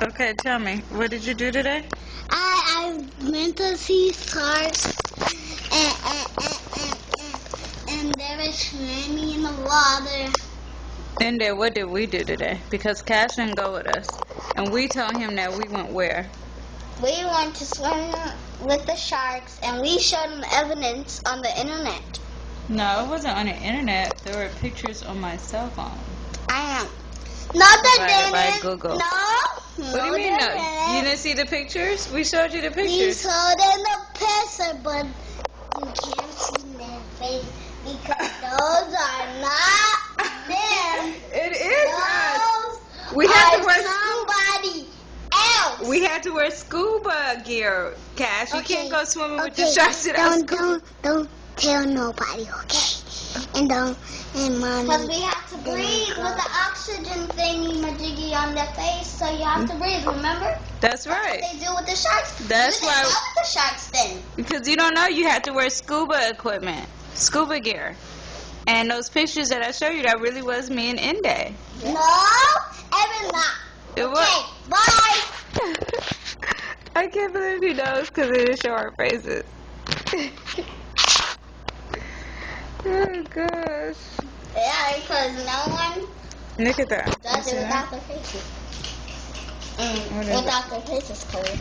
Okay, tell me, what did you do today? I went to see sharks and they were swimming in the water. And then what did we do today? Because Cash didn't go with us. And we told him that we went where? We went to swim with the sharks and we showed them evidence on the internet. No, it wasn't on the internet. There were pictures on my cell phone. I am. Not the Provided by internet. Google. No. What do you mean no? You didn't see the pictures? We showed you the We pictures. saw them the picture, but you can't see their face because those are not them. It is us. Those We had are to wear somebody else. We had to wear scuba gear, Cash. You can't go swimming with the Okay, sharks without scuba. Don't tell nobody, okay? And mommy. Because we have to breathe with the oxygen thingy majiggy on their face, so you have to breathe. Remember? That's right. That's what they do with the sharks. That's You why. didn't know with the sharks then. Because you don't know, you had to wear scuba equipment, scuba gear. And those pictures that I showed you, that really was me and Inde. No, Evan, not. It Okay, was. bye. I can't believe he knows because it didn't show our faces. Oh gosh. Yeah, because no one Look at that. does You it see that? without their faces. What is it? Without their faces, Chloe.